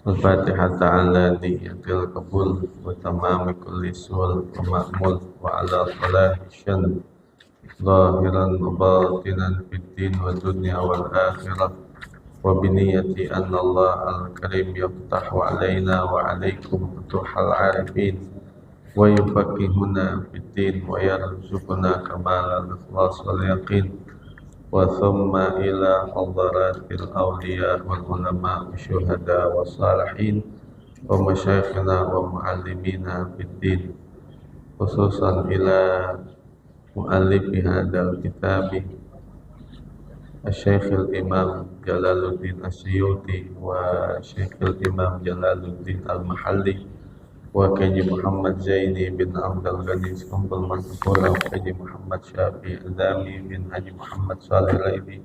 الفاتحة على نية القبول وتمام كل سؤل ومأمول وعلى صلاح الشن ظاهرا وباطنا في الدين والدنيا والآخرة وبنية أن الله الكريم يفتح علينا وعليكم فتوح العارفين ويفقهنا في الدين ويرزقنا كمال الإخلاص واليقين وثم إلى حضرات الأولياء والعلماء والشهداء والصالحين ومشايخنا ومعلمينا في الدين خصوصا إلى مؤلف هذا الكتاب الشيخ الإمام جلال الدين السيوطي والشيخ الإمام جلال الدين المحلي وكجي محمد زيني بن عبد الغني سكمبل منصورة وكجي محمد شافي الدامي بن حجي محمد صالح الريبي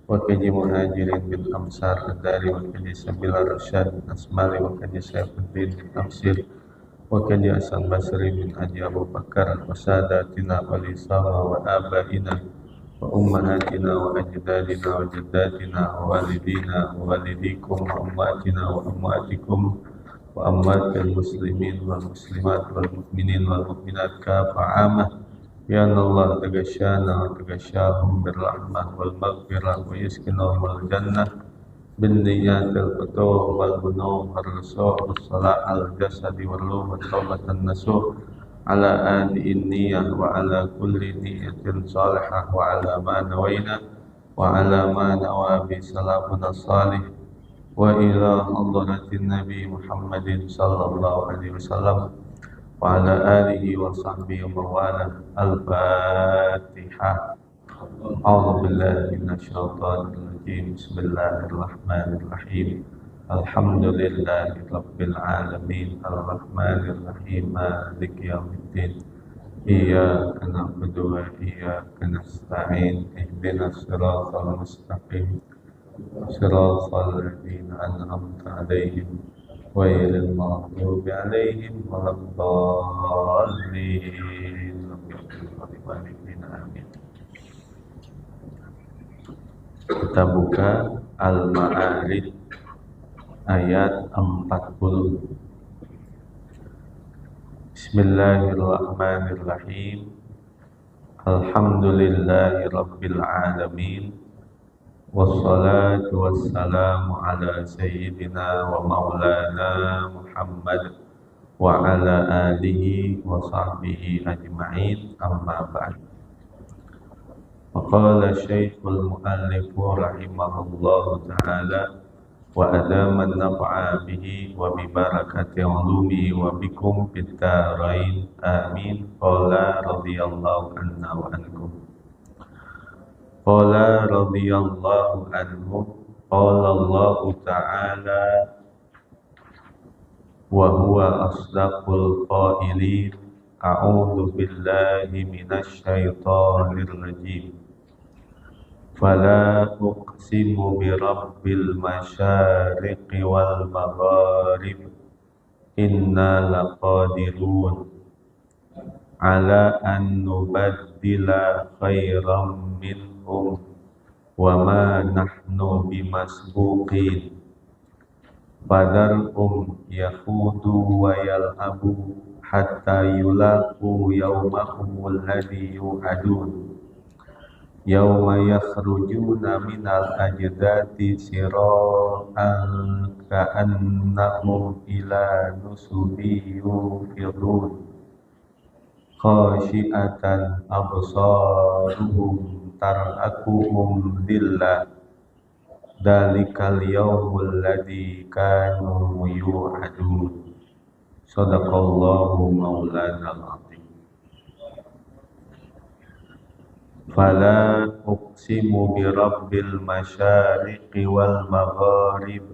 وكجي مهاجر بن أمسار الداري وكجي سبيل الرشاد بن أسمالي وكجي سيف الدين بن أمسير وكجي حسن بصري بن حجي أبو بكر وساداتنا وليصاها وآبائنا وأمهاتنا وأجدادنا وجداتنا ووالدينا ووالديكم وأمواتنا وأمواتكم وأموات المسلمين والمسلمات والمؤمنين والمؤمنات كافة عامة بأن الله تغشانا وتغشاهم بالرحمة والمغفرة ويسكنهم الجنة بالنيات الفتوح والبنوء والرسوح والصلاة على الجسد والروح والتوبة النسوح على آل النية وعلى كل نية صالحة وعلى ما نوينا وعلى ما نوى بسلامنا الصالح وإلى حضرة النبي محمد صلى الله عليه وسلم وعلى آله وصحبه ومن والاه. الفاتحة. أعوذ بالله من الشيطان الرجيم. بسم الله الرحمن الرحيم. الحمد لله رب العالمين الرحمن الرحيم مالك يوم الدين إياك نعبد وإياك نستعين اهدنا الصراط المستقيم صراط الذين أنعمت عليهم غير المغضوب عليهم ولا الضالين. Amin. Kita buka Al-Ma'arij ayat 40. Bismillahirrahmanirrahim. Alhamdulillahi rabbil alamin. Wassalatu wassalamu ala sayyidina wa maulana Muhammad wa ala alihi wa sahbihi ajma'in, amma ba'd. Waqala Syekhul Mu'allif rahimahullahu ta'ala wa adama an-naf'a bihi wa bi barakati ulumihi wa bikum fid darain amin. Qala radhiyallahu anna wa ankum. Qala radhiyallahu anhu qala Allah ta'ala wa huwa asdaqul qailin a'udzu billahi minasy syaithanir rajim. Fala uqsimu bi rabbil masyariqi wal magharib inna laqadirun ala an nubaddila khairam minhum wa ma nahnu bimasbuqin fadarhum yakhudu wa yal'abu hatta yulaqu yawmahumul ladzi yu'adun yawma yakhrujuna minal ajdati sira'an ka'annahum ila nusubi yufidun khashi'atan absaruhum tarhaquhum dhillah dalikal yawmul ladzi kanu yu'adun. Sadaqallahu maulana al-azim. Fala uqsimu bi rabbil masyariqi wal magharib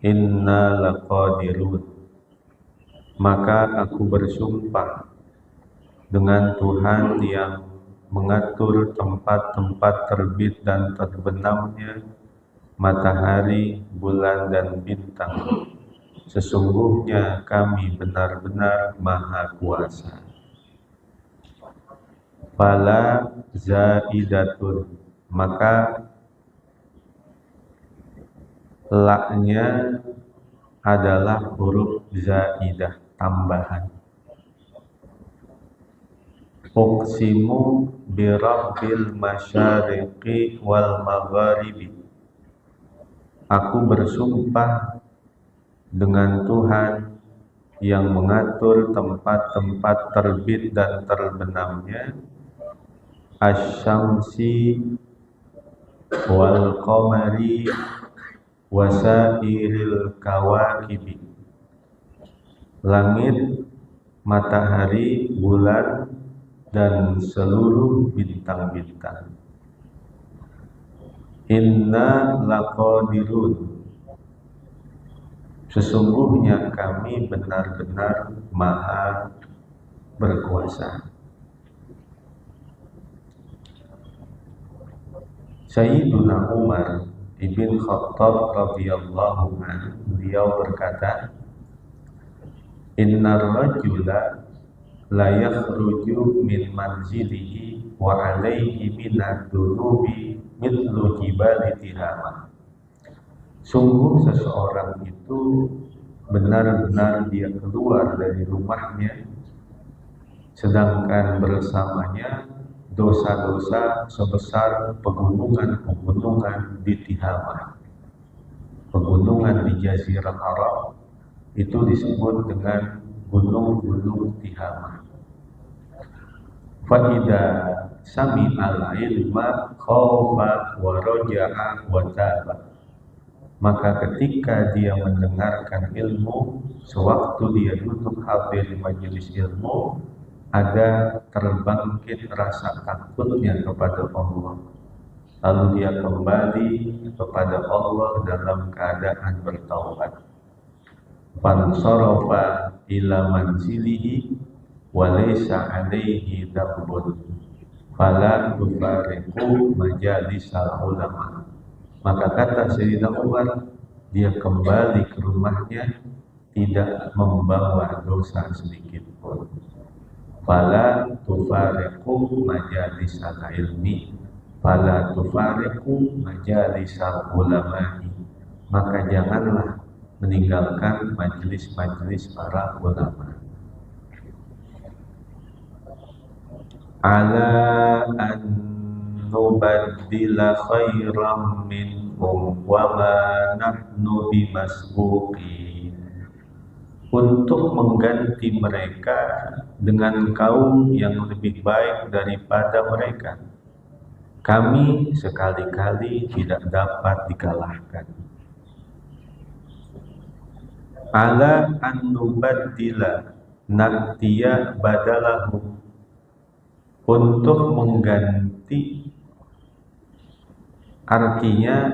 inna laqadirun. Maka aku bersumpah dengan Tuhan yang mengatur tempat-tempat terbit dan terbenamnya matahari, bulan, dan bintang. Sesungguhnya kami benar-benar maha kuasa. Fala zaidatun, maka laknya adalah huruf zaidah, tambahan. Uqsimu birabbil masyariqi wal magharibi. Aku bersumpah dengan Tuhan yang mengatur tempat-tempat terbit dan terbenamnya, asy-syamsi wal qamari wasairil kawakibi. Langit, matahari, bulan, dan seluruh bintang-bintang. Inna laqadirun. Sesungguhnya kami benar-benar maha berkuasa. Sayyiduna Umar ibn Khattab radhiyallahu anhu, beliau berkata, Innar rajula la yakhruju min manzilihi wa alaihi minad dunubi mithlu jibali Tihama. Sungguh seseorang itu benar-benar dia keluar dari rumahnya, sedangkan bersamanya dosa-dosa sebesar pegunungan-pegunungan di Tihama. Pegunungan di Jazirah Arab itu disebut dengan gunung-gunung Tihama. Fa'idha sami'al ilma khawfa wa raja'a wa taba. Maka ketika dia mendengarkan ilmu, sewaktu dia duduk hadir di majelis ilmu, ada terbangkit rasa takutnya kepada Allah. Lalu dia kembali kepada Allah dalam keadaan bertaubat. Fansarafa ila manzilihi walaysa alaihi dambun fala tufariqu majalisal ulama. Maka kata Sayyidina Umar, dia kembali ke rumahnya tidak membawa dosa sedikit pun. Fala tufariqu majalisal ilmi fala tufariqu majalisal ulama. Maka janganlah meninggalkan majelis-majelis para ulama. Ala an nubaddila khairam minhum wa ma nahnu bimasbuqin. Untuk mengganti mereka dengan kaum yang lebih baik daripada mereka, kami sekali-kali tidak dapat dikalahkan. Ala an nubaddila na'tiya badalahu. Untuk mengganti, artinya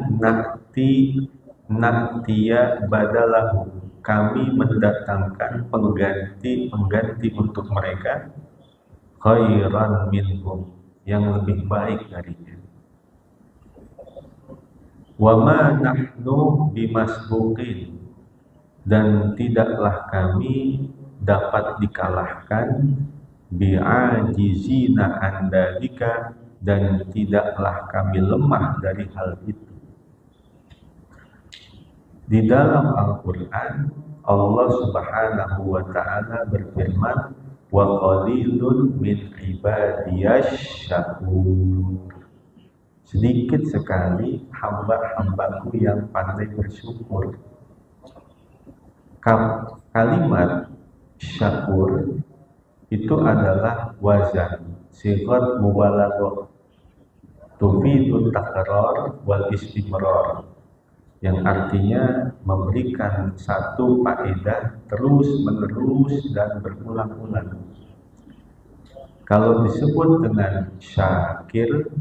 na'tiya badalahu, kami mendatangkan pengganti untuk mereka, khairan minhum, yang lebih baik darinya. Wa ma nahnu bimasbuqin, dan tidaklah kami dapat dikalahkan, bi'ajizina andalika, dan tidaklah kami lemah dari hal itu. Di dalam Al-Quran, Allah Subhanahu wa Ta'ala berfirman, wa qalilun min ibadiyash syakur. Sedikit sekali hamba-hambaku yang pandai bersyukur. Kalimat syakur itu adalah wazan sighat mubalaghah tufidu takrar wal istimrar, yang artinya memberikan satu faedah terus menerus dan berulang-ulang. Kalau disebut dengan syakir,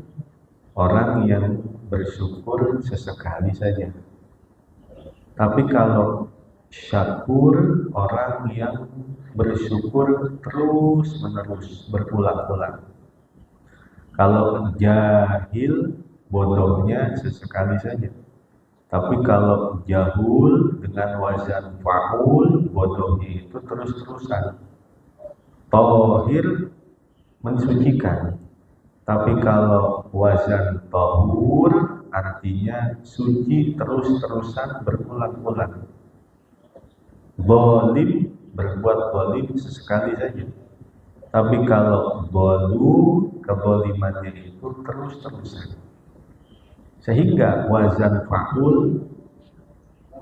orang yang bersyukur sesekali saja. Tapi kalau syakur, orang yang bersyukur terus menerus berulang-ulang. Kalau jahil, bodohnya sesekali saja. Tapi kalau jahul dengan wazan fa'ul, bodohnya itu terus-terusan. Tohir, mensucikan. Tapi kalau wazan tohur, artinya suci terus-terusan berulang-ulang. Zalim, berbuat zalim sesekali saja. Tapi kalau zalim, kezalimannya itu terus-terusan. Sehingga wazan fa'ul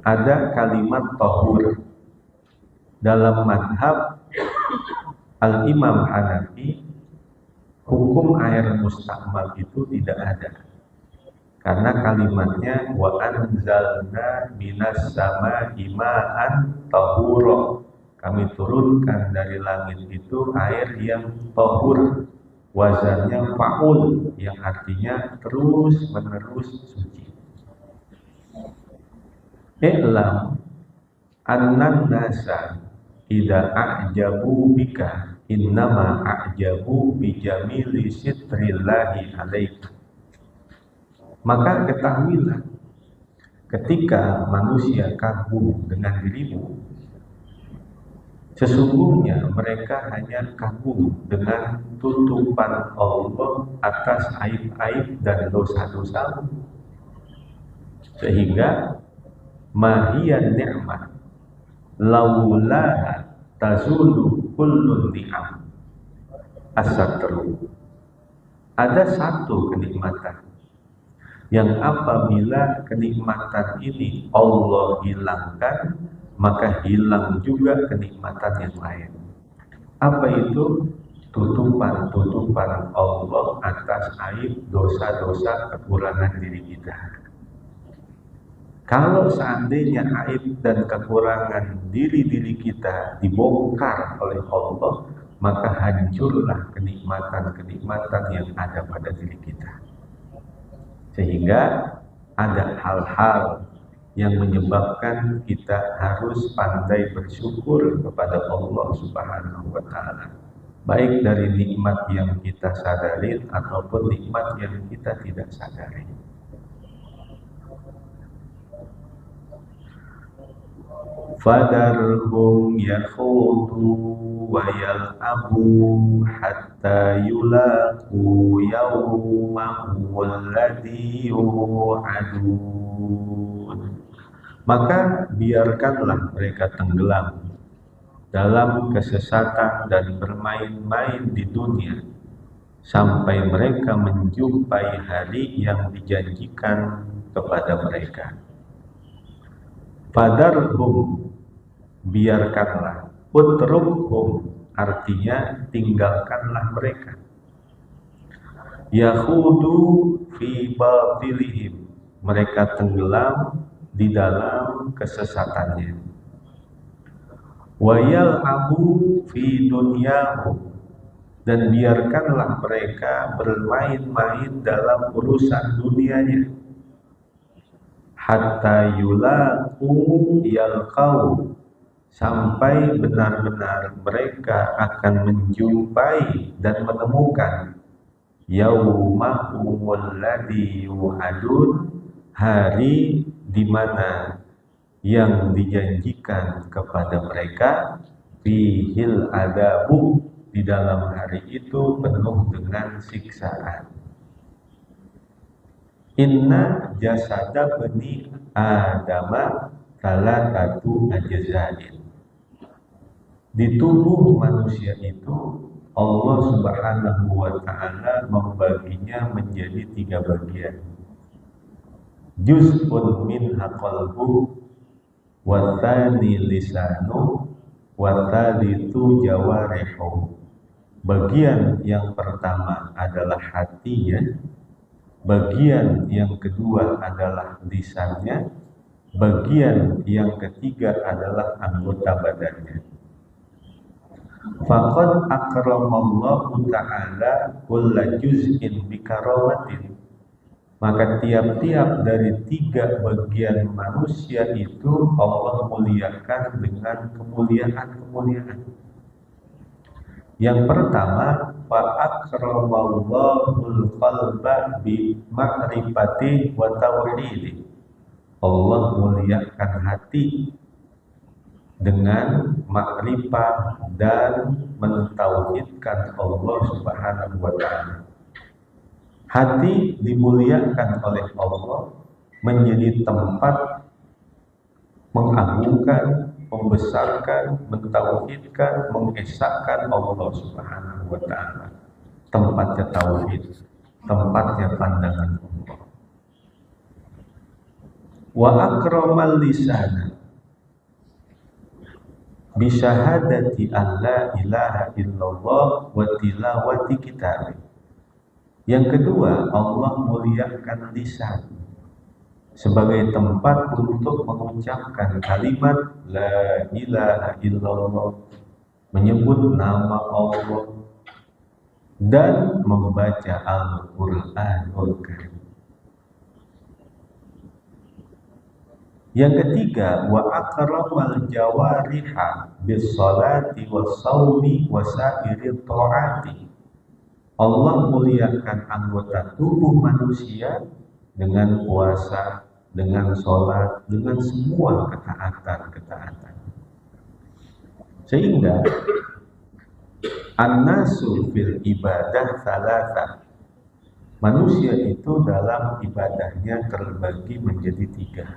ada kalimat tahur. Dalam madhab Al-Imam Hanafi, hukum air mustakmal itu tidak ada. Karena kalimatnya wa anzalna minas sama'i ma'an tahura. Kami turunkan dari langit itu air yang tahur. Wazannya fa'ul, yang artinya terus menerus suci. I'lam annan nasa idza a'jabu bika innama a'jabu bi jamili sitrillahi alaika. Maka ketahuilah, ketika manusia kagum dengan dirimu, sesungguhnya mereka hanya kagum dengan tutupan Allah atas aib-aib dan dosa-dosamu. Sehingga mahiyan ni'mah laula tazulu kullu ni'am as-satru. Ada satu kenikmatan yang apabila kenikmatan ini Allah hilangkan, maka hilang juga kenikmatan yang lain. Apa itu? Tutupan-tutupan Allah atas aib, dosa-dosa, kekurangan diri kita. Kalau seandainya aib dan kekurangan diri-diri kita dibongkar oleh Allah, maka hancurlah kenikmatan-kenikmatan yang ada pada diri kita. Sehingga ada hal-hal yang menyebabkan kita harus pandai bersyukur kepada Allah Subhanahu wa Ta'ala, baik dari nikmat yang kita sadari ataupun nikmat yang kita tidak sadari. Fadarhum yakhudu wa yal'abu hatta yulaqu yawmahum alladhi yu'adun. Maka biarkanlah mereka tenggelam dalam kesesatan dan bermain-main di dunia sampai mereka menjumpai hari yang dijanjikan kepada mereka. Fadarhum, biarkanlah. Utrukhum, artinya tinggalkanlah mereka. Yakhudu fi batilihim, mereka tenggelam di dalam kesesatannya. Wa yal'abu fi dunyahum, dan biarkanlah mereka bermain-main dalam urusan dunianya. Hatta yulaqu yalqau, sampai benar-benar mereka akan menjumpai dan menemukan yaumahumul ladzi yu'adun, hari di mana yang dijanjikan kepada mereka, fihil adabu, di dalam hari itu penuh dengan siksaan. Inna jasada bani adama salatatu ajzain. Di tubuh manusia itu Allah Subhanahu wa Ta'ala membaginya menjadi 3 bagian. Juz'un minha qalbu, wa tsani lisanu, wa tsalitsu jawarihu. Bagian yang pertama adalah hatinya, bagian yang kedua adalah lisannya, bagian yang ketiga adalah anggota badannya. Faqad akramallahu ta'ala kulla juz'in bikaramatin. Maka tiap-tiap dari 3 bagian manusia itu Allah muliakan dengan kemuliaan-kemuliaan. Yang pertama, fa'akramallahul qalba bi ma'rifati wa tauhidi. Allah muliakan hati dengan makrifat dan mentauhidkan Allah Subhanahu wa Ta'ala. Hati dimuliakan oleh Allah menjadi tempat mengagungkan, membesarkan, mentauhidkan, mengesahkan Allah Subhanahu wa taala. Tempatnya tauhid, tempatnya pandangan Allah. Wa akramal lisana bi syahadati an la ilaha illallah wa tilawati kitab. Yang kedua, Allah muliakan lisan sebagai tempat untuk mengucapkan kalimat la ilaha illallah, menyebut nama Allah dan membaca Al-Qur'anul Karim. Yang ketiga, wa akramal jawariha bis salati was saumi wa sairi taati. Allah muliakan anggota tubuh manusia dengan puasa, dengan sholat, dengan semua ketaatan-ketaatan. Sehingga an-nasu fil ibadah salasa. Manusia itu dalam ibadahnya terbagi menjadi tiga.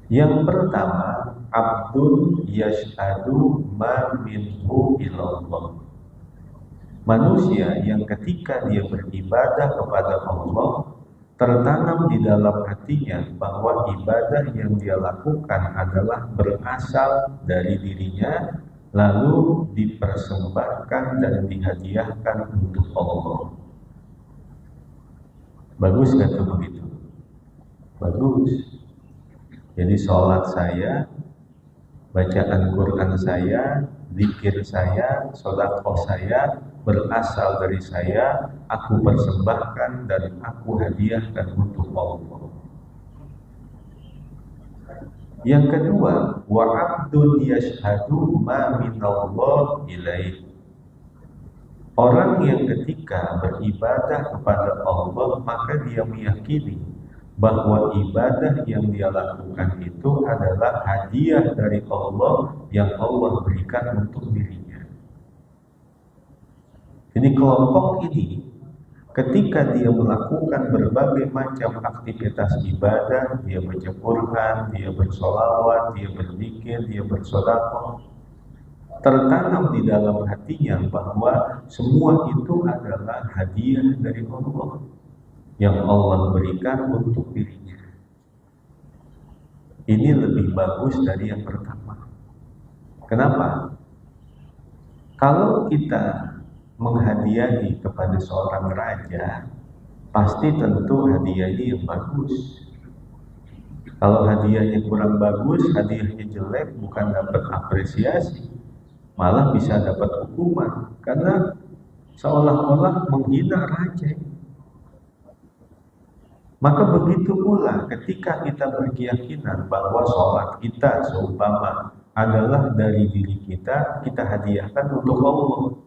Yang pertama, abdun yashhadu ma minhu ilallah. Manusia yang ketika dia beribadah kepada Allah, tertanam di dalam hatinya bahwa ibadah yang dia lakukan adalah berasal dari dirinya, lalu dipersembahkan dan dihadiahkan untuk Allah. Bagus gak tuh begitu? Bagus. Jadi sholat saya, bacaan Quran saya, zikir saya, sedekah saya berasal dari saya, aku persembahkan dan aku hadiahkan untuk Allah. Yang kedua, wa abdun yashhadu ma minallah ilaih. Orang yang ketika beribadah kepada Allah, maka dia meyakini bahwa ibadah yang dia lakukan itu adalah hadiah dari Allah yang Allah berikan untuk dirinya. Jadi kelompok ini ketika dia melakukan berbagai macam aktivitas ibadah, dia baca Quran, dia bersolawat, dia berzikir, dia bersedekah, tertanam di dalam hatinya bahwa semua itu adalah hadiah dari Allah yang Allah berikan untuk dirinya. Ini lebih bagus dari yang pertama. Kenapa? Kalau kita menghadiahi kepada seorang raja, pasti tentu hadiahnya yang bagus. Kalau hadiahnya kurang bagus, hadiahnya jelek, bukan dapat apresiasi, malah bisa dapat hukuman, karena seolah-olah menghina raja. Maka begitu pula ketika kita berkeyakinan bahwa sholat kita seumpama adalah dari diri kita, kita hadiahkan untuk Allah.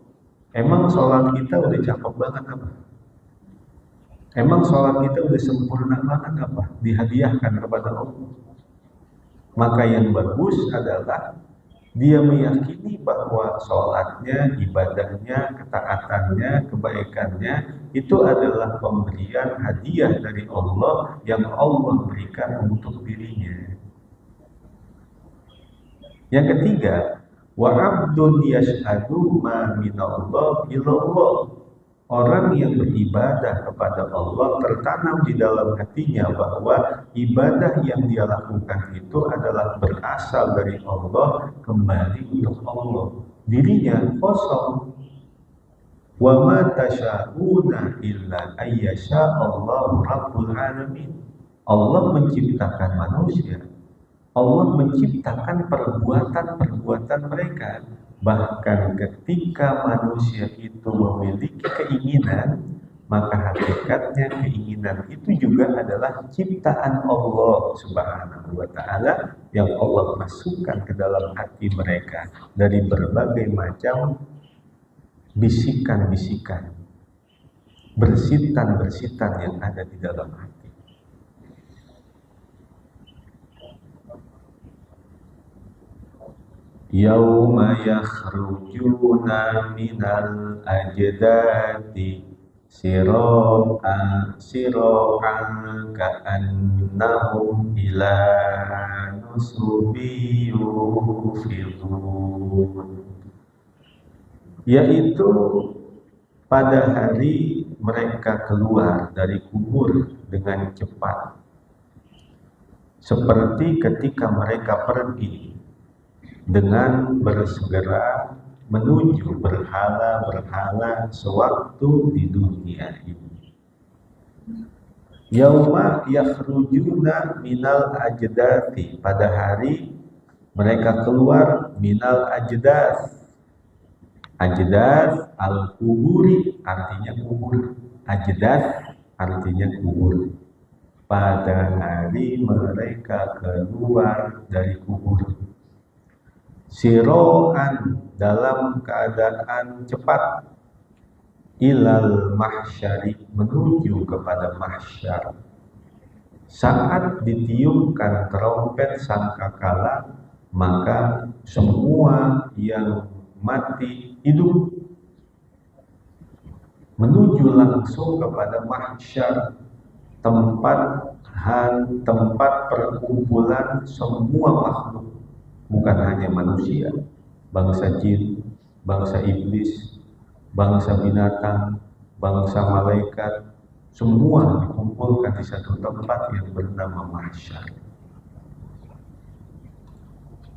Emang sholat kita udah cakep banget apa? Emang sholat kita udah sempurna banget apa? Dihadiahkan kepada Allah. Maka yang bagus adalah dia meyakini bahwa sholatnya, ibadahnya, ketaatannya, kebaikannya itu adalah pemberian hadiah dari Allah yang Allah berikan untuk dirinya. Yang ketiga, wa abdun yashhadu ma minallah ilallah. Orang yang beribadah kepada Allah tertanam di dalam hatinya bahwa ibadah yang dia lakukan itu adalah berasal dari Allah, kembali untuk Allah. Dirinya kosong. Wa ma tasyauna illa ayyasha Allahu rabbul alamin. Allah menciptakan manusia. Allah menciptakan perbuatan-perbuatan mereka. Bahkan ketika manusia itu memiliki keinginan, maka hakikatnya keinginan itu juga adalah ciptaan Allah Subhanahu wa ta'ala yang Allah masukkan ke dalam hati mereka dari berbagai macam bisikan-bisikan, bersitan-bersitan yang ada di dalam hati. Yauma yakhrujuna minal ajdadi sira'an ka'annahum ila nusubi yufidun, yaitu pada hari mereka keluar dari kubur dengan cepat, seperti ketika mereka pergi dengan bersegera menuju berhala-berhala sewaktu di dunia ini. Yauma yakhrujuna minal ajdati, pada hari mereka keluar minal ajdath. Ajdath al-kuburi artinya kubur, ajdath artinya kubur. Pada hari mereka keluar dari kubur, siroan dalam keadaan cepat, ilal mahsyari menuju kepada mahsyar. Saat ditiupkan trompet sangkakala, maka semua yang mati hidup menuju langsung kepada mahsyar, tempat perkumpulan semua makhluk, bukan hanya manusia, bangsa jin, bangsa iblis, bangsa binatang, bangsa malaikat, semua dikumpulkan di satu tempat yang bernama mahsyar.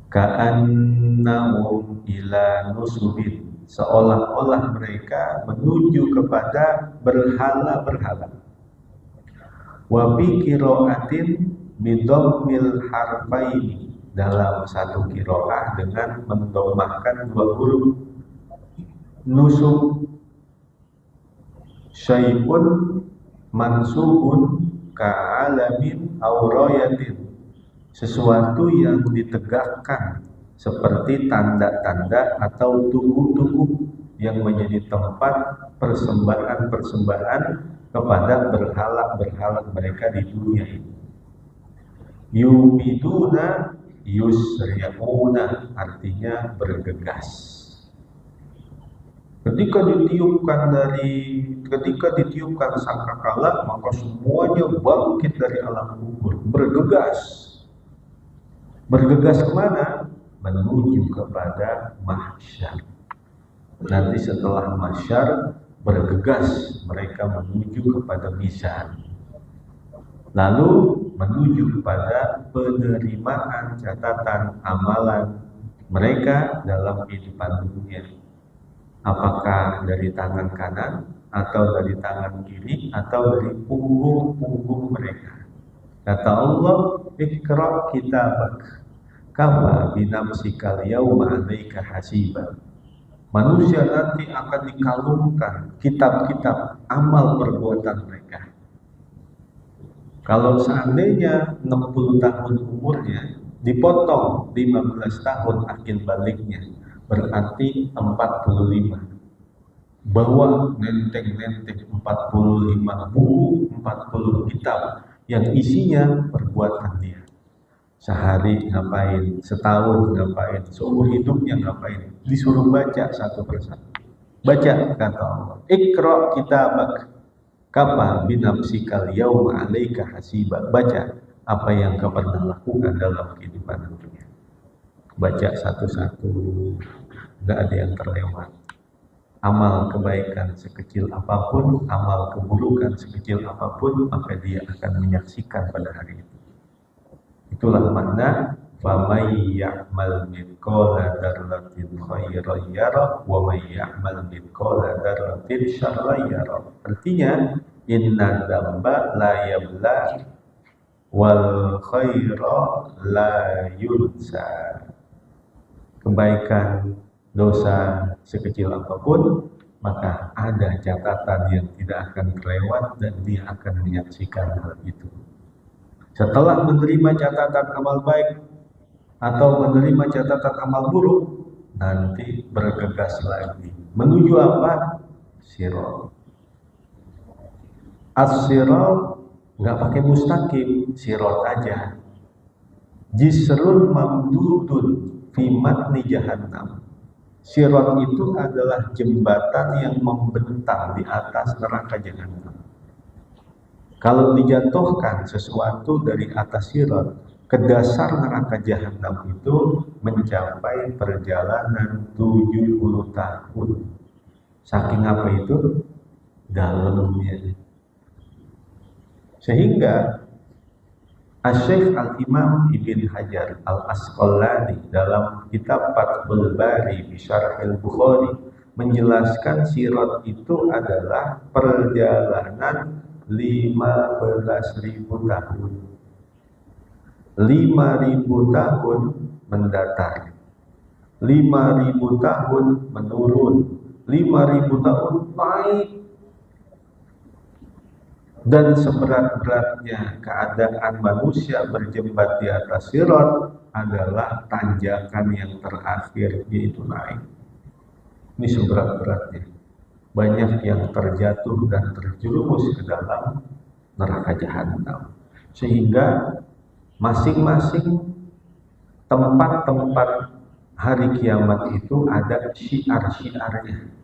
Ka'annahum ila nusubin, seolah-olah mereka menuju kepada berhala-berhala. Wa bi qiraatin bidammil harfaini, dalam satu qiraah dengan mendomahkan dua huruf. Nusub syai'un mansubun ka'alamin aurayatin, sesuatu yang ditegakkan seperti tanda-tanda atau tugu-tugu yang menjadi tempat persembahan-persembahan kepada berhala-berhala mereka di dunia ini. Yumiduna yusri'una artinya bergegas. Ketika ditiupkan sangkakala, maka semuanya bangkit dari alam kubur, bergegas. Bergegas kemana? Menuju kepada mahsyar. Nanti setelah mahsyar, bergegas mereka menuju kepada mizan. Lalu menuju kepada penerimaan catatan amalan mereka dalam kehidupan dunia. Apakah dari tangan kanan, atau dari tangan kiri, atau dari punggung-punggung mereka. Kata Allah, Iqra' kitabak kafa binafsikal yawma 'alaika hasiba. Manusia nanti akan dikalungkan kitab-kitab amal perbuatan mereka. Kalau seandainya 60 tahun umurnya, dipotong 15 tahun akil baliknya, berarti 45. Bawa nenteng-nenteng 45 buku, 40 kitab yang isinya perbuatan dia. Sehari ngapain, setahun ngapain, seumur hidupnya ngapain, disuruh baca satu persatu. Baca, kata Allah, Iqra' kitabak kafa binafsikal yawma 'alaika hasiba. Baca apa yang kau pernah lakukan dalam kehidupan dunia. Baca satu-satu, nggak ada yang terlewat. Amal kebaikan sekecil apapun, amal keburukan sekecil apapun, maka dia akan menyaksikan pada hari itu. Itulah makna faman ya'mal mithqala dzarratin khairan yarah wa man ya'mal mithqala dzarratin syarran yarah. Artinya inna dzamba la yabla wal khaira la yunsa. Kebaikan, dosa sekecil apapun, maka ada catatan yang tidak akan terlewat dan dia akan menyaksikan hal itu. Setelah menerima catatan amal baik atau menerima catatan amal buruk, nanti bergegas lagi menuju apa? Sirat. As-sirat nggak pakai mustaqim, sirat aja. Jisrun mamdudun fi matni jahannam. Sirat itu adalah jembatan yang membentang di atas neraka jahannam. Kalau dijatuhkan sesuatu dari atas sirat, Kedasar neraka jahanam itu mencapai perjalanan 70 tahun. Saking apa itu? Dalamnya. Sehingga Asy-Syaikh Al-Imam Ibn Hajar Al-Asqalani dalam kitab Fathul Bari bi Syarhil Bukhari menjelaskan sirat itu adalah perjalanan 15.000 tahun. 5.000 tahun mendatar, 5.000 tahun menurun, 5.000 tahun naik. Dan seberat-beratnya keadaan manusia berjembat di atas sirat adalah tanjakan yang terakhir, yaitu naik. Ini seberat-beratnya. Banyak yang terjatuh dan terjerumus ke dalam neraka jahanam. Sehingga masing-masing tempat-tempat hari kiamat itu ada syiar-syiarnya.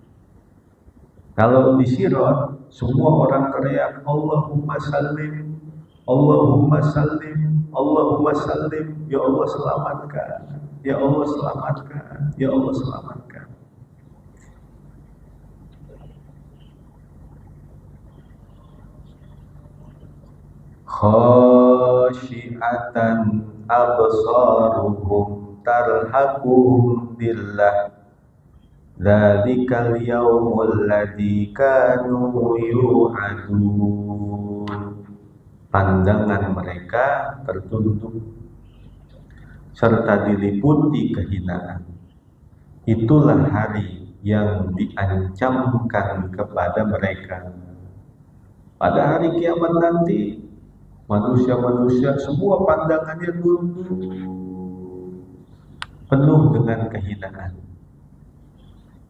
Kalau di sirat, semua orang teriak Allahumma sallim, Allahumma sallim, Allahumma sallim, ya Allah selamatkan, ya Allah selamatkan, ya Allah selamatkan. Khashi'atan absaruhum tarhaquhum billah Dzalikal yaumul ladzi kanu yu'adun. Pandangan mereka tertunduk serta diliputi kehinaan. Itulah hari yang diancamkan kepada mereka. Pada hari kiamat nanti, manusia-manusia semua pandangannya tunduk, penuh dengan kehinaan.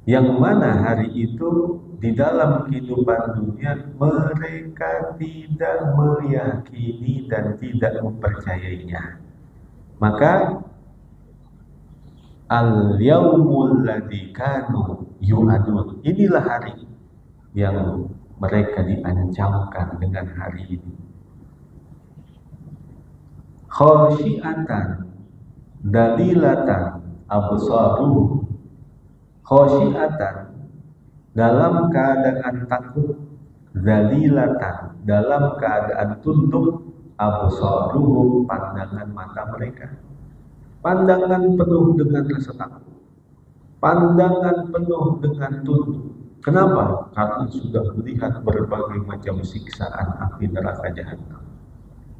Yang mana hari itu di dalam kehidupan dunia mereka tidak meyakini dan tidak mempercayainya. Maka al-yaumul ladzi kanu yu'adun, inilah hari yang mereka diancamkan dengan hari ini. Khasyi'atan dalilatan absaruhum, khasyi'atan dalam keadaan takut, zalilatan dalam keadaan tunduk, absaruhum pandangan mata mereka. Pandangan penuh dengan rasa takut, pandangan penuh dengan tunduk. Kenapa? Karena sudah melihat berbagai macam siksaan api neraka jahanam.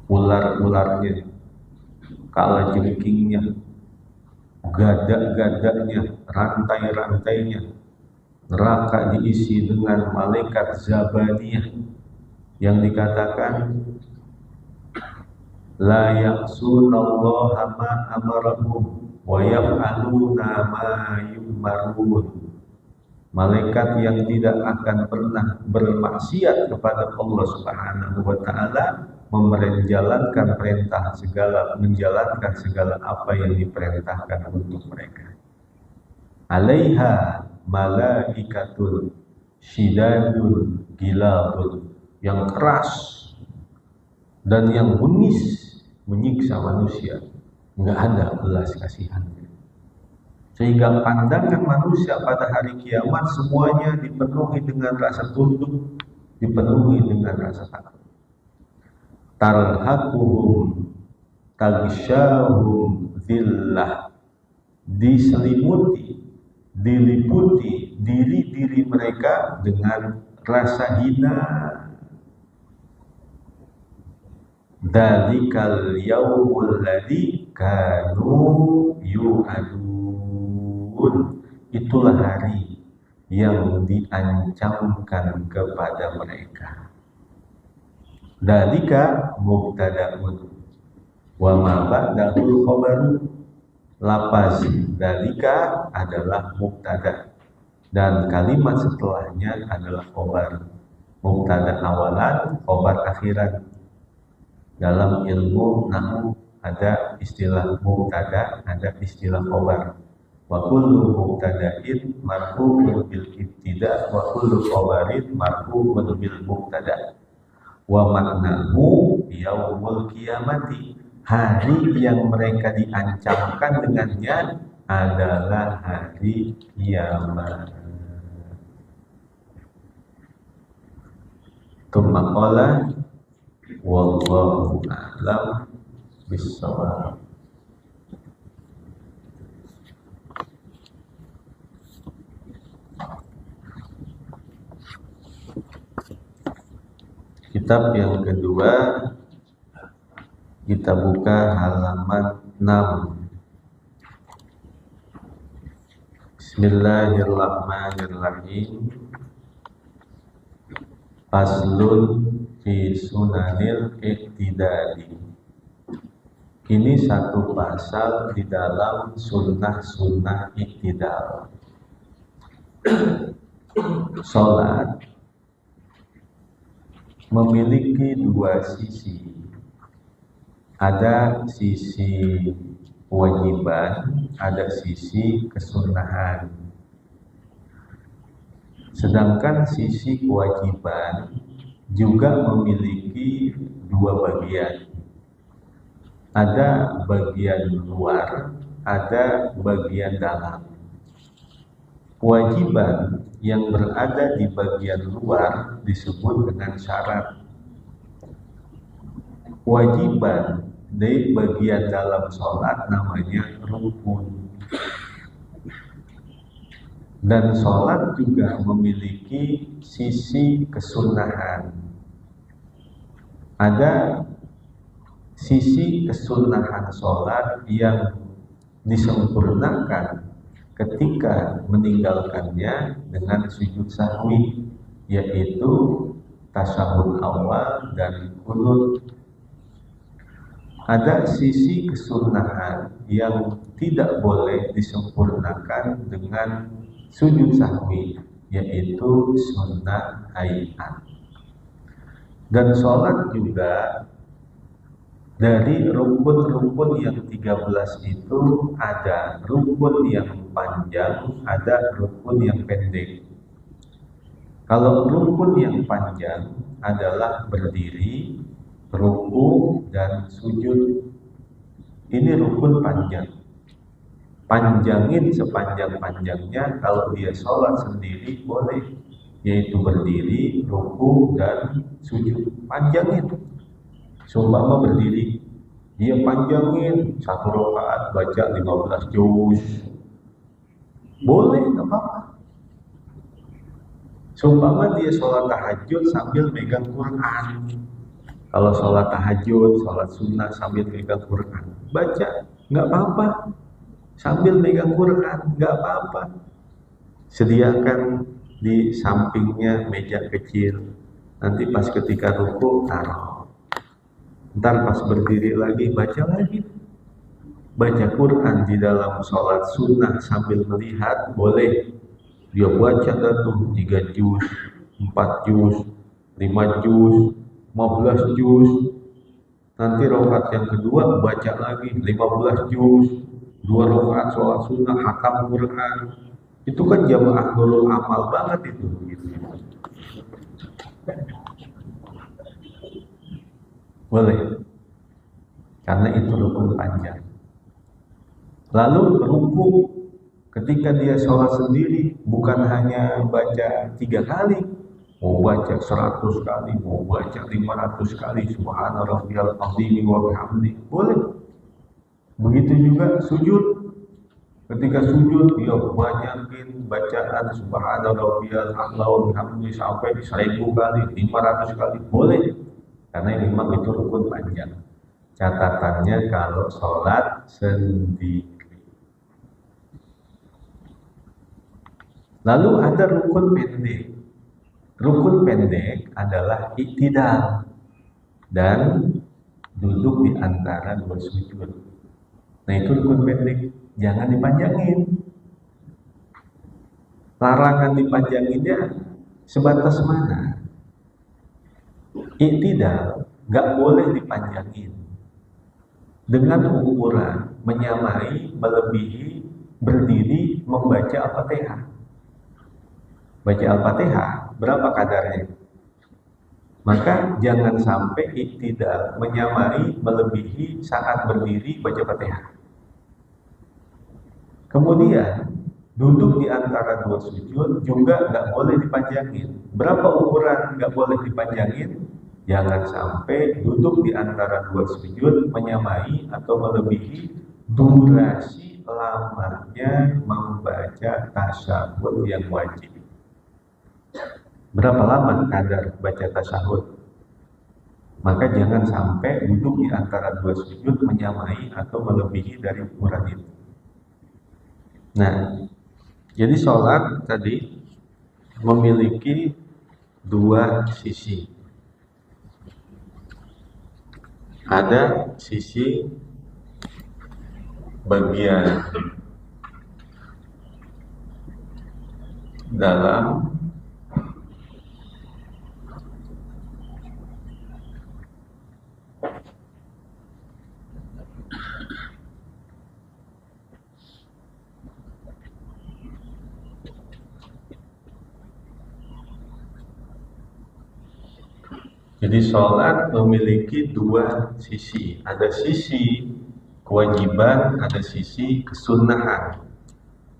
Ular-ularnya, kalajengkingnya, gada-gadanya, rantai-rantainya. Neraka diisi dengan malaikat Zabaniyah yang dikatakan la ya'sunallaha ma amarahum wa yaf'aluna ma yu'marun. Malaikat yang tidak akan pernah bermaksiat kepada Allah Subhanahu wa taala, menjalankan segala apa yang diperintahkan untuk mereka. Alaiha malaikatul syidadul giladul, yang keras dan yang bengis menyiksa manusia, nggak ada belas kasihan. Sehingga pandangan manusia pada hari kiamat semuanya dipenuhi dengan rasa tunduk, dipenuhi dengan rasa takut. Tarhaquhum tagsyahum zillah, diselimuti, diliputi diri mereka dengan rasa hina. Dzalikal yaumul ladzi kanu yu'adun, itulah hari yang diancamkan kepada mereka. Dzalika mubtada'un wa ma ba'dahu khabaru. Lafaz dzalika adalah mubtada dan kalimat setelahnya adalah khabar. Mubtada awalan, khabar akhiran. Dalam ilmu nahwu ada istilah mubtada, ada istilah khabar. Wa kullu mubtada'in marfu'un bil ibtida' wa kullu khabarin marfu'un bil mubtada'. Wa maknahu yaumul qiyamati, hari yang mereka diancamkan dengannya adalah hari kiamat. Tsumma qala wallahu a'lam bissawab. Kitab yang kedua, kita buka halaman 6. Bismillahirrahmanirrahim. Faslun fi sunanil iktidali. Ini satu pasal di dalam sunnah-sunnah iktidal. Salat memiliki dua sisi. Ada sisi kewajiban, ada sisi kesunahan. Sedangkan sisi kewajiban juga memiliki dua bagian. Ada bagian luar, ada bagian dalam. Kewajiban yang berada di bagian luar disebut dengan syarat. Kewajiban di bagian dalam sholat namanya rukun. Dan sholat juga memiliki sisi kesunahan. Ada sisi kesunahan sholat yang disempurnakan ketika meninggalkannya dengan sujud sahwi, yaitu tasyahud awal dan qunut. Ada sisi kesunahan yang tidak boleh disempurnakan dengan sujud sahwi, yaitu sunnah hayat. Dan sholat juga dari rukun-rukun yang 13 itu ada rukun yang panjang, ada rukun yang pendek. Kalau rukun yang panjang adalah berdiri, ruku, dan sujud. Ini rukun panjang. Panjangin sepanjang-panjangnya. Kalau dia sholat sendiri boleh, yaitu berdiri, ruku, dan sujud. Panjangin. Seumpama berdiri, dia panjangin 1 rakaat baca 15 juz. Boleh, nggak apa-apa. Seumpama dia sholat tahajud sambil megang Quran. Kalau sholat tahajud, sholat sunnah sambil megang Quran, baca, nggak apa-apa. Sambil megang Quran, nggak apa-apa. Sediakan di sampingnya meja kecil. Nanti pas ketika ruku, taruh. Ntar pas berdiri lagi, baca lagi. Baca Quran di dalam sholat sunnah sambil melihat, boleh. Dia baca tuh 3 juz, 4 juz, 5 juz, 15 juz. Nanti rakaat yang kedua baca lagi 15 juz, 2 rakaat sholat sunnah, khatam Quran. Itu kan jamaah nurul amal banget itu. Boleh, karena itu rukun panjang. Lalu ruku, ketika dia sholat sendiri, bukan hanya baca 3 kali, mau baca 100 kali, mau baca 500 kali, subhana rabbiyal azim wa bihamdi, boleh. Begitu juga sujud. Ketika sujud, dia banyakin bacaan subhana rabbiyal a'la wa bihamdi sampai 1000 kali, 500 kali, boleh. Karena memang itu rukun panjang. Catatannya kalau sholat sendiri. Lalu ada rukun pendek. Rukun pendek adalah iktidal dan duduk di antara 2 sujud. Nah itu rukun pendek, jangan dipanjangin. Larangan dipanjanginnya sebatas mana? Iktidal nggak boleh dipanjangin dengan ukuran menyamai, melebihi berdiri membaca Al-Fatihah. Baca Al-Fatihah berapa kadarnya? Maka jangan sampai iktidal, menyamai, melebihi saat berdiri baca Fatihah. Kemudian duduk di antara dua sujud juga nggak boleh dipanjangin. Berapa ukuran nggak boleh dipanjangin? Jangan sampai duduk di antara dua sujud menyamai atau melebihi durasi lamanya membaca tasyahud yang wajib. Berapa lama kadar baca tasyahud? Maka jangan sampai duduk di antara dua sujud menyamai atau melebihi dari ukuran itu. Nah, jadi sholat tadi memiliki dua sisi. Ada sisi bagian dalam Jadi sholat memiliki dua sisi. Ada sisi kewajiban, ada sisi kesunahan.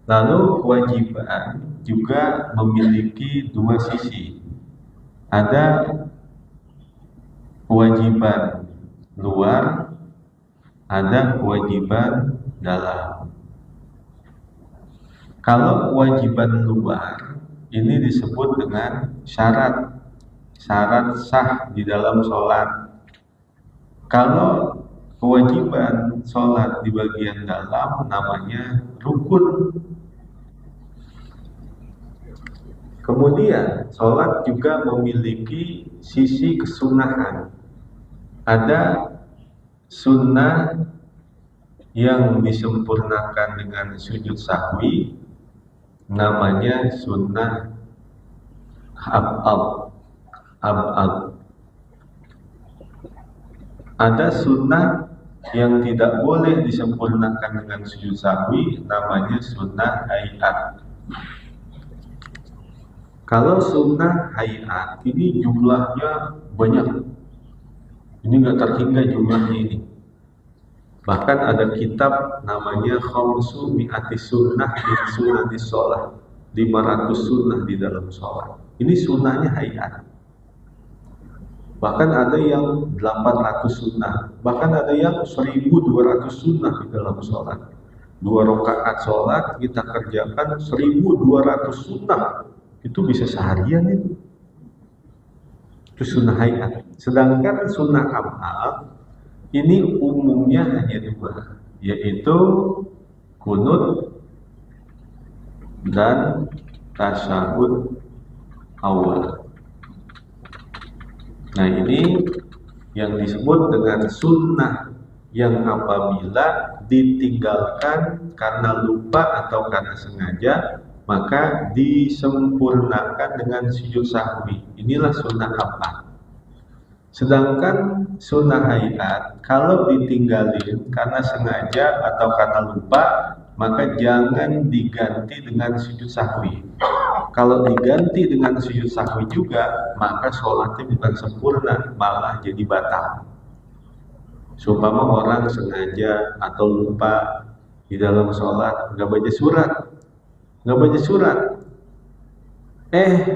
Lalu kewajiban juga memiliki dua sisi. Ada kewajiban luar, ada kewajiban dalam. Kalau kewajiban luar ini disebut dengan syarat sah di dalam sholat. Kalau kewajiban sholat di bagian dalam namanya rukun. Kemudian sholat juga memiliki sisi kesunahan. Ada sunnah yang disempurnakan dengan sujud sahwi, namanya sunnah ab'ad. Ada sunnah yang tidak boleh disempurnakan dengan sujud sahwi, namanya sunnah hayat. Kalau sunnah hayat ini jumlahnya banyak, ini nggak terhingga jumlahnya ini. Bahkan ada kitab namanya Khamsu Mi'ati Sunnah min Sunnati Sholat, 500 sunnah di dalam sholat. Ini sunnahnya hayat. Bahkan ada yang 800 sunnah, bahkan ada yang 1200 sunnah di dalam sholat. 2 rakaat sholat kita kerjakan 1200 sunnah, itu bisa seharian itu. Itu sunnah hayat. Sedangkan sunnah ab'ad ini umumnya hanya dua, yaitu kunut dan tasyahud awal. Nah, ini yang disebut dengan sunnah yang apabila ditinggalkan karena lupa atau karena sengaja, maka disempurnakan dengan sujud sahwi. Inilah sunnah ab'ad. Sedangkan sunnah hayat kalau ditinggalin karena sengaja atau karena lupa, maka jangan diganti dengan sujud sahwi. Kalau diganti dengan sujud sahwi juga, maka sholatnya bukan sempurna, malah jadi batal. Seumpama orang sengaja atau lupa di dalam sholat nggak baca surat,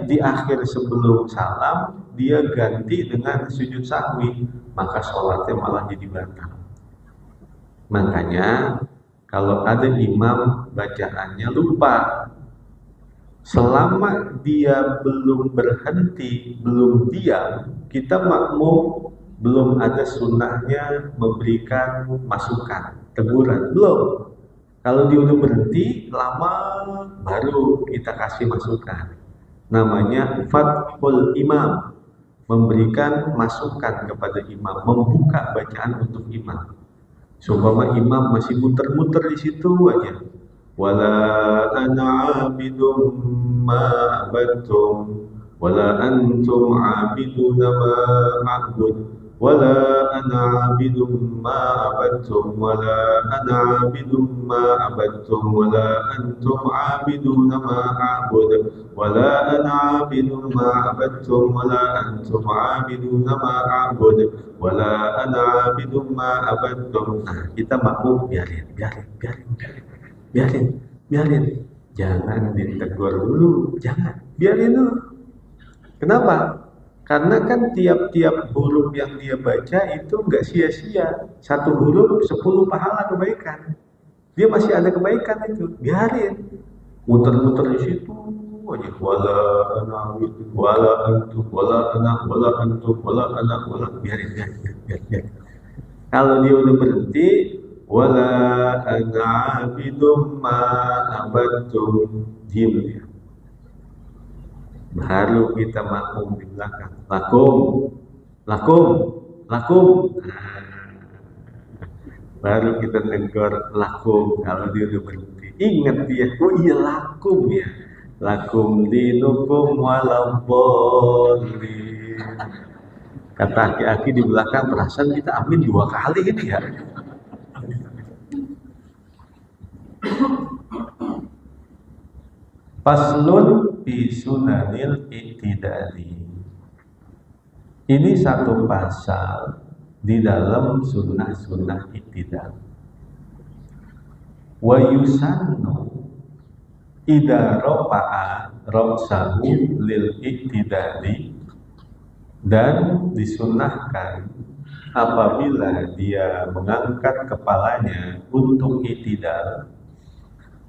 di akhir sebelum salam dia ganti dengan sujud sahwi, maka sholatnya malah jadi batal. Makanya kalau ada imam bacaannya lupa, selama dia belum berhenti, belum diam, kita makmum, belum ada sunnahnya memberikan masukan, teguran, belum. Kalau dia udah berhenti lama, baru kita kasih masukan. Namanya fathul imam, memberikan masukan kepada imam, membuka bacaan untuk imam. Seumpama imam masih muter-muter di situ aja, wala ana abidum ma abadtum wala antum abiduna ma a'bud ولا أنا عابد ما عبدتم ولا أنا عابد ما عبدتم ولا أنتم عابدون ما أعبد ولا أنا عابد ما عبدتم ولا أنتم عابدون ما أعبد ولا أنا عابد ما عبدتم. Nah, kita makmum biarin. Jangan ditegur dulu, jangan. Biarin dulu. Kenapa? Karena kan tiap-tiap huruf yang dia baca itu nggak sia-sia. Satu huruf 10 pahala kebaikan. Dia masih ada kebaikan itu. Biarin. Muter-muter di situ aja. Wala ana wala antum wala ana wala antum wala ana wala. Biarin. Kalau dia udah berhenti, wala ana abidum ma abadtum, diam dia. Baru kita makmum di belakang. Lakum. Baru kita tegur lakum kalau dia udah berhenti. Ingat dia, oh iya lakum ya. Lakum dinukum walabolin. Kata aki-aki di belakang, perasaan kita amin 2 kali ini ya. Faslun fi sunanil i'tidali. Ini satu pasal di dalam sunnah-sunnah i'tidal. Wa yusannu idza rafa'a ra'sahu lil i'tidali, dan disunnahkan apabila dia mengangkat kepalanya untuk i'tidal,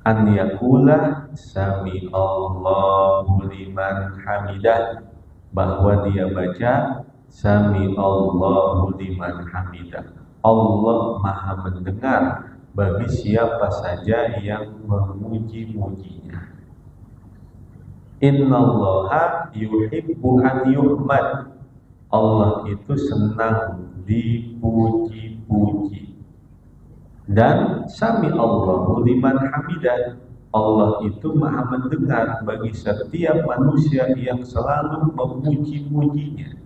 an yakula sami Allahu liman hamidah, bahwa dia baca sami Allahu liman hamidah. Allah Maha mendengar bagi siapa saja yang memuji-mujinya. Innallaha yuhibbu an yuhmad. Allah itu senang dipuji-puji. Dan sami Allahu liman hamidah, Allah itu Maha mendengar bagi setiap manusia yang selalu memuji-mujinya.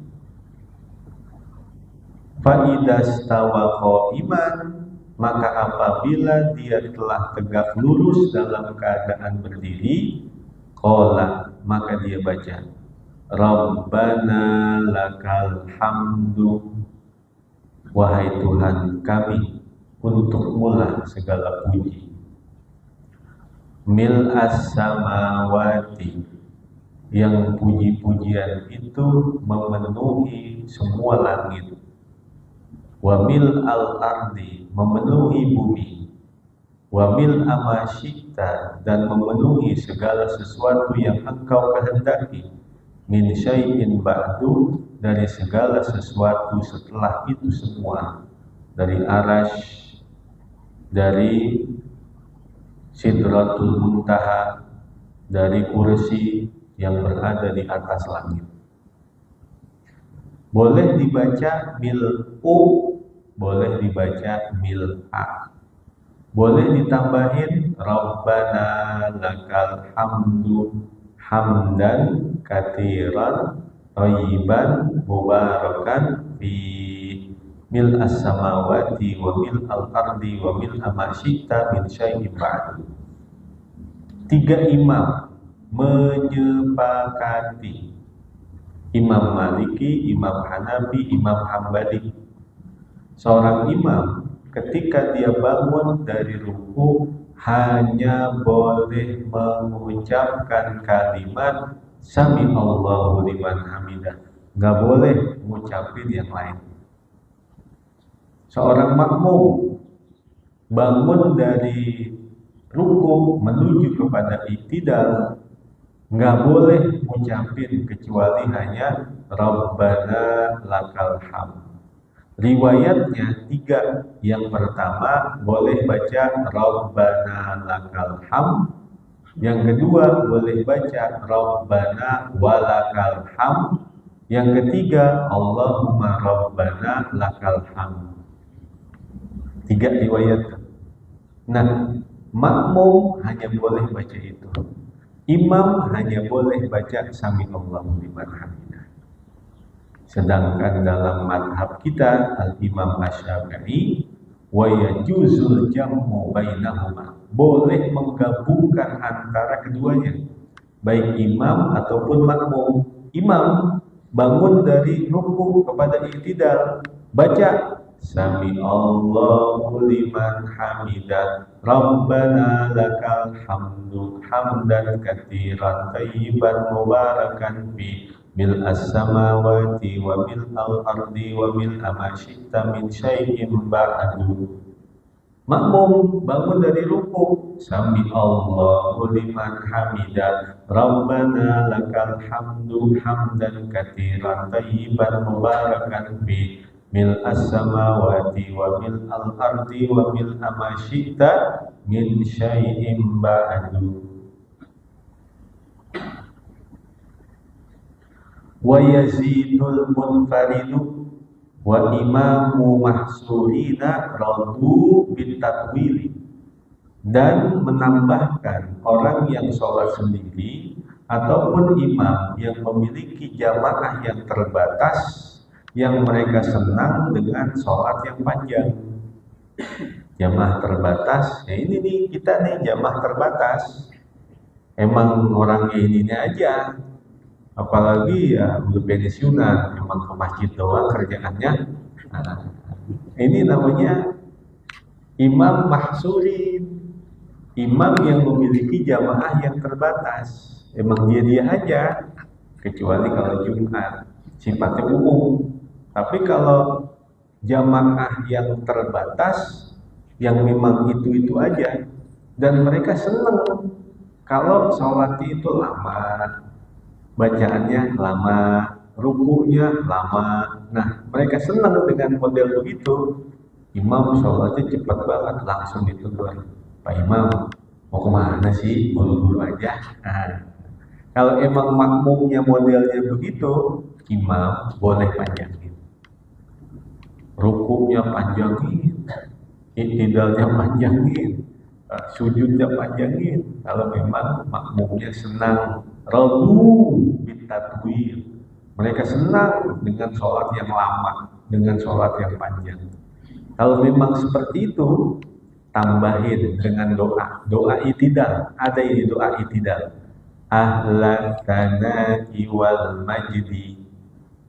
Fa idza stawa qa'iman, maka apabila dia telah tegak lurus dalam keadaan berdiri, qala, maka dia baca Rabbana lakal hamdu, wahai Tuhan kami, untukmulah segala puji. Mil as-samawati, yang puji-pujian itu memenuhi semua langit. Wa mil al-ardi, memenuhi bumi. Wa mil amasyita, dan memenuhi segala sesuatu yang engkau kehendaki. Min syai'in ba'du, dari segala sesuatu setelah itu semua. Dari arash, dari sidratul muntaha, dari kursi yang berada di atas langit. Boleh dibaca mil'u, boleh dibaca mil'a. Boleh ditambahin Rabbana lakal hamdu hamdan katsiran thayyiban mubarakan fi mil as-samawati wa mil al-ardi wa mil ma syi'ta min syai'in ba'du. 3 imam menyepakati, Imam Maliki, Imam Hanafi, Imam Hambali. Seorang imam ketika dia bangun dari ruku hanya boleh mengucapkan kalimat Sami Allahu liman hamidah, nggak boleh ngucapin yang lain. Seorang makmum bangun dari ruku menuju kepada i'tidal, nggak boleh ngucapin kecuali hanya Rabbana lakal hamd. Riwayatnya 3. Yang pertama boleh baca Rabbana lakal hamd. Yang kedua boleh baca Rabbana walakal hamd. Yang ketiga Allahumma Rabbana lakal hamd. 3 riwayat. Nah, makmum hanya boleh baca itu. Imam hanya boleh baca Sami Allahu liman hamidah. Sedangkan dalam madhab kita Al-Imam Asy-Syafi'i wa yajuzul jam'u bainahuma, boleh menggabungkan antara keduanya, baik imam ataupun makmum. Imam bangun dari ruku kepada i'tidal, baca Sami Allahu liman hamidah Rabbana lakal hamdu hamdan katsiran thayyiban mubarakan fi mil as-samawati wa mil al-ardi wa mil ma syi'ta min syai'in ba'du. Makmum bangun dari ruku, Sami Allahu liman hamidah Rabbana lakal hamdu hamdan katsiran thayyiban mubarakan fi mil as-samawati wa mil al-ardi wa mil ma syi'ta min syai'in ba'du. Wa yazidul munfaridu wa imamu mahsurina radu bitatwili, dan menambahkan orang yang sholat sendiri ataupun imam yang memiliki jamaah yang terbatas yang mereka senang dengan sholat yang panjang. Jamaah terbatas, ya ini nih kita nih jamaah terbatas, emang orangnya ini aja, apalagi ya udah pensiunan, emang ke masjid doang kerjaannya. Nah, ini namanya imam mahsurin, imam yang memiliki jamaah yang terbatas, emang dia aja, kecuali kalau Jumat sifatnya umum. Tapi kalau jamaah yang terbatas, yang memang itu aja, dan mereka senang kalau sholatnya itu lama, bacaannya lama, rukunya lama. Nah, mereka senang dengan model begitu. Imam sholatnya cepat banget, langsung ditegur, Pak Imam mau kemana sih, buru-buru aja. Nah, kalau emang makmumnya modelnya begitu, imam boleh panjangin, rukunya panjangin, i'tidalnya panjangin, sujudnya panjangin. Kalau memang makmumnya senang, radu bitatwil, mereka senang dengan sholat yang lama, dengan sholat yang panjang. Kalau memang seperti itu, tambahin dengan doa i'tidal. Ada ini doa i'tidal. Ahlan tanati wal majdi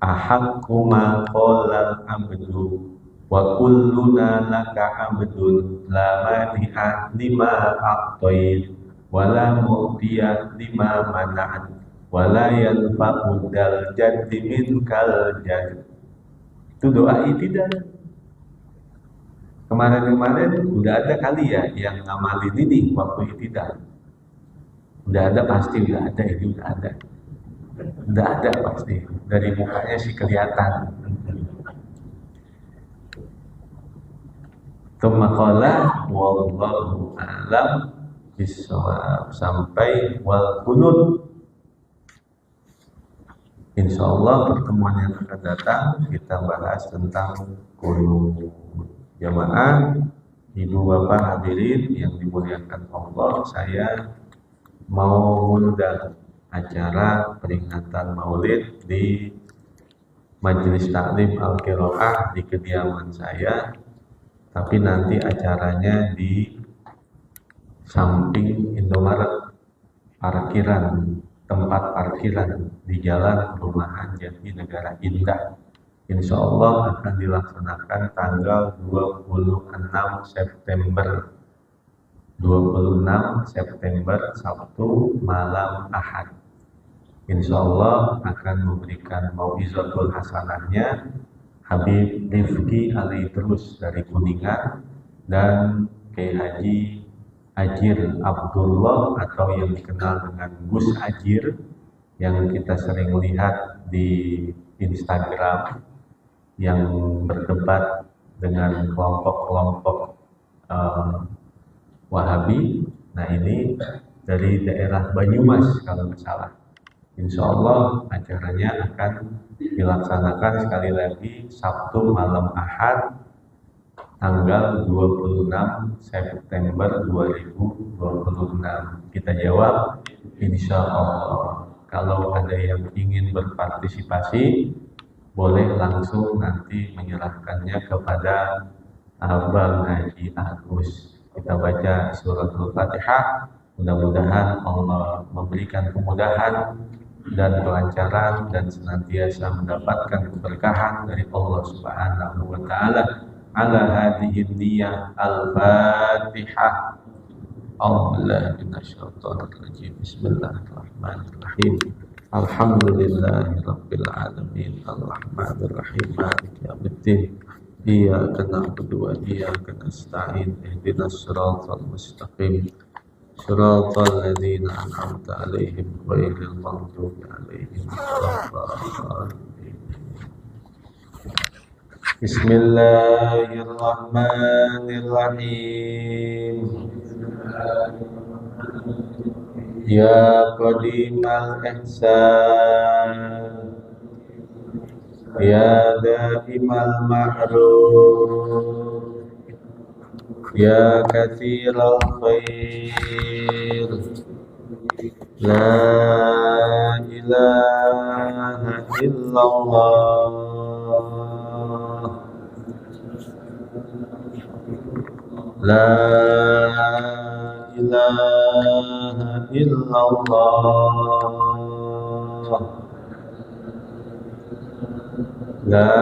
ahaqqu ma qala abdu wa kulluna laka abdun la mani'a lima a'tait wa la mu'tiya lima mana'at wa la yanfa'u dal jaddi minkal jadd. Itu doa i'tidal. Kemarin udah ada kali ya yang ngamalin ini waktu i'tidal. Udah ada pasti, udah ada, ini udah ada. Udah ada pasti, dari mukanya sih kelihatan. Tumaqala wallahu a'lam bishawab, sampai wal qunut. Insyaallah pertemuan yang akan datang kita bahas tentang qunut. Jamaah, ibu bapak hadirin yang dimuliakan Allah, saya mau mengundang acara peringatan Maulid di Majelis Taklim Al-Qiraah di kediaman saya, tapi nanti acaranya di samping Indomaret, tempat parkiran di Jalan Perumahan Jatinegara Indah. Insya Allah akan dilaksanakan tanggal 26 September Sabtu malam Ahad. Insya Allah akan memberikan mau'izatul hasanahnya Habib Rifki Ali Terus dari Kuningan dan Kiai Haji Ajir Abdullah atau yang dikenal dengan Gus Ajir, yang kita sering lihat di Instagram yang berdebat dengan kelompok-kelompok Wahabi. Nah, ini dari daerah Banyumas kalau nggak salah. Insya Allah acaranya akan dilaksanakan sekali lagi Sabtu malam Ahad tanggal 26 September 2026. Kita jawab insya Allah. Kalau ada yang ingin berpartisipasi boleh langsung nanti menyerahkannya kepada Abang Haji Agus. Kita baca suratul Fatihah. Mudah-mudahan Allah memberikan kemudahan dan kelancaran dan senantiasa mendapatkan keberkahan dari Allah Subhanahu wa taala. Ala hadhihi niyah al-Fatihah. A'udzubillahi minasyaitonir rajim. Bismillahirrahmanirrahim. Alhamdulillahirabbil alamin. Arrahmanir rahim. Maliki yaumiddin. Iyyaka na'budu wa iyyaka nasta'in. Ihdinas siratal mustaqim. Siratal ladzina an'amta 'alaihim ghairil maghdubi 'alaihim waladdallin. Bismillahirrahmanirrahim. Ya qadimal ihsan, ya daimal ma'ruf, ya katsiral khair, la ilaha illallah, la ilaha illallah, la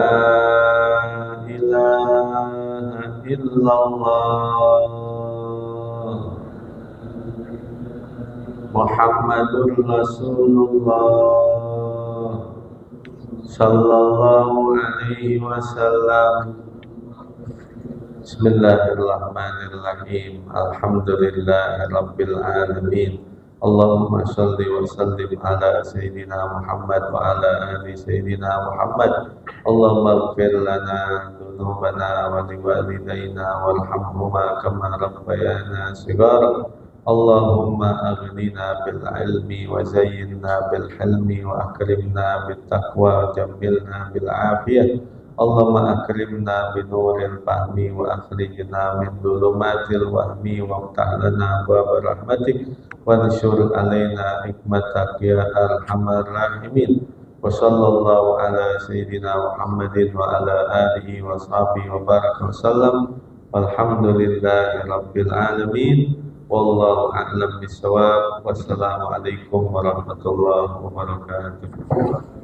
ilaha illallah, Muhammadur Rasulullah sallallahu alaihi wasallam. Bismillahirrahmanirrahim. Alhamdulillahirabbil alamin. Allahumma shalli wa sallim ala sayyidina Muhammad wa ala ali sayyidina Muhammad. Allahumma ighfir lana dzunubana wa liwalidayna warhamhuma kama rabbayana shighara. Allahumma aghnina bil ilmi wa zayyinna bil hilmi wa akrimna bit taqwa wa jammilna bil afiyah. Allahumma akrimna binuril fahmi wa akhrijna min dhulumatil wahmi wa ta'lana baba rahmatik wa nsyur alaina hikmatak ya arhamar rahimin. Wa sallallahu ala sayyidina Muhammadin wa ala alihi wa sahbihi wa baraka wa sallam. Walhamdulillahi rabbil alamin. Wallahu a'lam bissawab. Wassalamu alaikum warahmatullahi wabarakatuh.